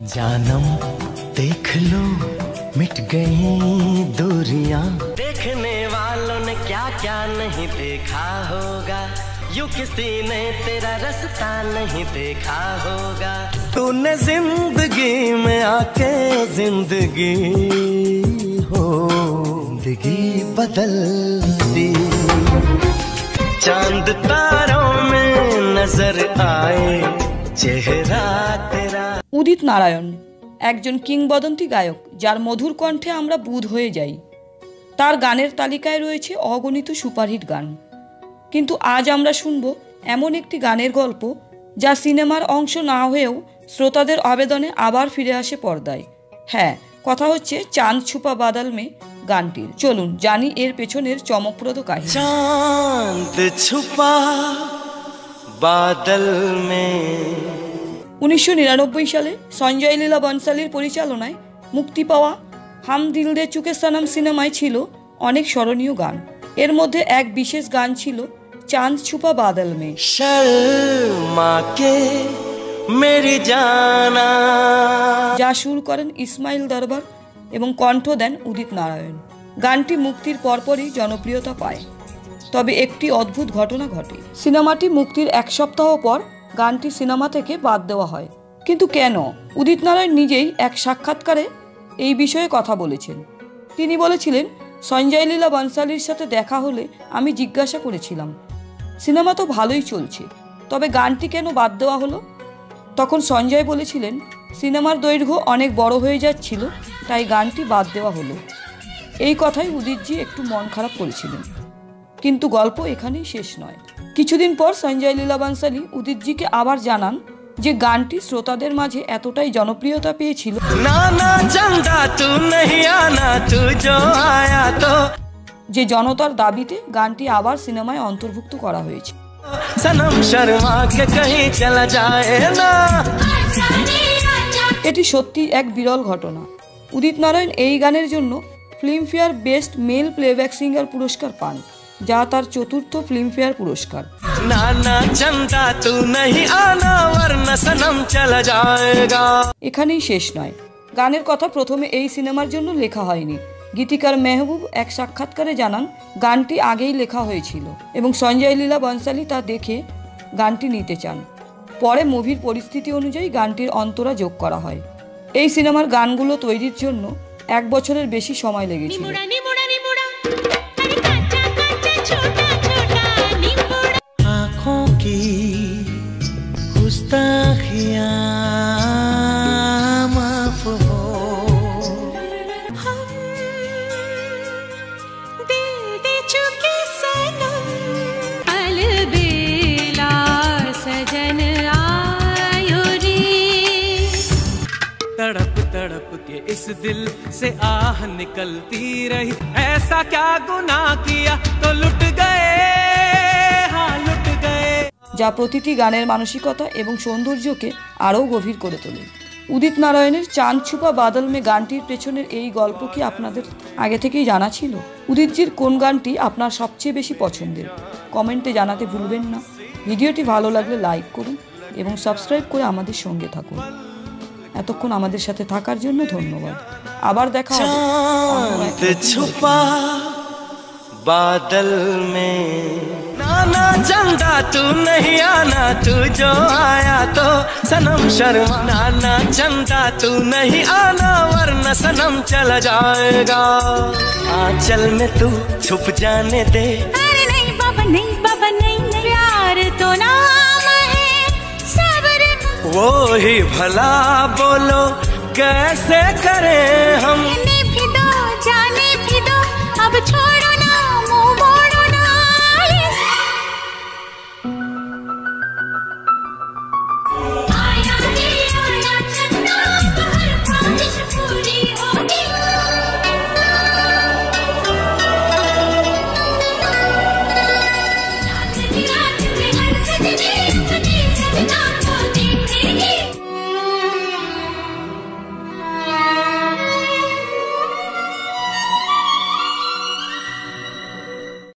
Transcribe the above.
जानम देख लो मिट गई दूरियां, देखने वालों ने क्या क्या नहीं देखा होगा, यूं किसी ने तेरा रास्ता नहीं देखा होगा। तूने जिंदगी में आके जिंदगी हो जिंदगी बदल दी। चांद तारों में नजर आए চেহারা তেরা। উদিত নারায়ণ একজন কিংবদন্তি গায়ক, যার মধুর কণ্ঠে আমরা বুঁদ হয়ে যাই। তার গানের তালিকায় রয়েছে অগণিত সুপারহিট গান, কিন্তু আজ আমরা শুনব এমন একটি গানের গল্প যা সিনেমার অংশ না হয়েও শ্রোতাদের আবেদনে আবার ফিরে আসে পর্দায়। হ্যাঁ, কথা হচ্ছে চাঁদ ছুপা বাদল মে গানটির। চলুন জানি এর পেছনের চমকপ্রদ কাহিনী। চাঁদ ছুপা বাদল মে। 1999 সালে সঞ্জয় লীলা বনশালীর পরিচালনায় মুক্তি পাওয়া হাম দিল দে চুকে সনম সিনেমায় ছিল অনেক স্মরণীয় গান। এর মধ্যে এক বিশেষ গান ছিল চাঁদ ছুপা বাদল মে। শর্মা কে মেরি জানা, যা সুর করেন ইসমাইল দরবার এবং কণ্ঠ দেন উদিত নারায়ণ। গানটি মুক্তির পরপরই জনপ্রিয়তা পায়, তবে একটি অদ্ভুত ঘটনা ঘটে। সিনেমাটি মুক্তির এক সপ্তাহ পর গানটি সিনেমা থেকে বাদ দেওয়া হয়। কিন্তু কেন? উদিত নারায়ণ নিজেই এক সাক্ষাৎকারে এই বিষয়ে কথা বলেছেন। তিনি বলেছিলেন, সঞ্জয় লীলা বনশালীর সাথে দেখা হলে আমি জিজ্ঞাসা করেছিলাম, সিনেমা তো ভালোই চলছে, তবে গানটি কেন বাদ দেওয়া হলো? তখন সঞ্জয় বলেছিলেন, সিনেমার দৈর্ঘ্য অনেক বড় হয়ে যাচ্ছিল, তাই গানটি বাদ দেওয়া হলো। এই কথাই উদিতজি একটু মন খারাপ করেছিলেন। কিন্তু গল্প এখানেই শেষ নয়। কিছুদিন পর সঞ্জয় লীলা বনশালী উদিতজিকে আবার জানান যে গানটি শ্রোতাদের মাঝে এতটাই জনপ্রিয়তা পেয়েছিল যে জনতার দাবিতে গানটি আবার সিনেমায় অন্তর্ভুক্ত করা হয়েছে। এটি সত্যি এক বিরল ঘটনা। উদিত নারায়ণ এই গানের জন্য Filmfare best mail playback singer পুরস্কার পান, যা তার চতুর্থ ফিল্মফেয়ার পুরস্কার। এখানেই শেষ নয়। গানের কথা প্রথমে এই সিনেমার জন্য লেখা হয়নি। গীতিকার মেহবুব এক সাক্ষাৎকারে জানান, গানটি আগেই লেখা হয়েছিল এবং সঞ্জয় লীলা বনশালী তা দেখে গানটি নিতে চান। পরে মুভির পরিস্থিতি অনুযায়ী গানটির অন্তরা যোগ করা হয়। এই সিনেমার গানগুলো তৈরির জন্য 1 বছরের বেশি সময় লেগেছিল। तड़प तड़प के इस दिल से आह निकलती रही, ऐसा क्या गुनाह किया तो लुट गए, हाँ लुट गए। যা প্রতিটি গানের মানসিকতা এবং সৌন্দর্যকে আরও গভীর করে তোলে। উদিত নারায়ণের চাঁদ ছুপা বাদল মে গানটির পেছনের এই গল্প কি আপনাদের আগে থেকেই জানা ছিল? উদিতজির কোন গানটি আপনার সবচেয়ে বেশি পছন্দের? কমেন্টে জানাতে ভুলবেন না। ভিডিওটি ভালো লাগলে লাইক করুন এবং সাবস্ক্রাইব করে আমাদের সঙ্গে থাকুন। এতক্ষণ আমাদের সাথে থাকার জন্য ধন্যবাদ। আবার দেখা হবে। चांद छुपा बादल में, नाना चंदा तू नहीं आना, तू जो आया तो सनम शर्मा। नाना चंदा तू नहीं आना, वरना सनम चला जाएगा। आंचल में तू छुप जाने दे। अरे नहीं बाबा नहीं, बाबा नहीं, प्यार तो नाम है सब्र। वो ही भला बोलो कैसे करें हम, भी दो जाने भी दो, अब छोड़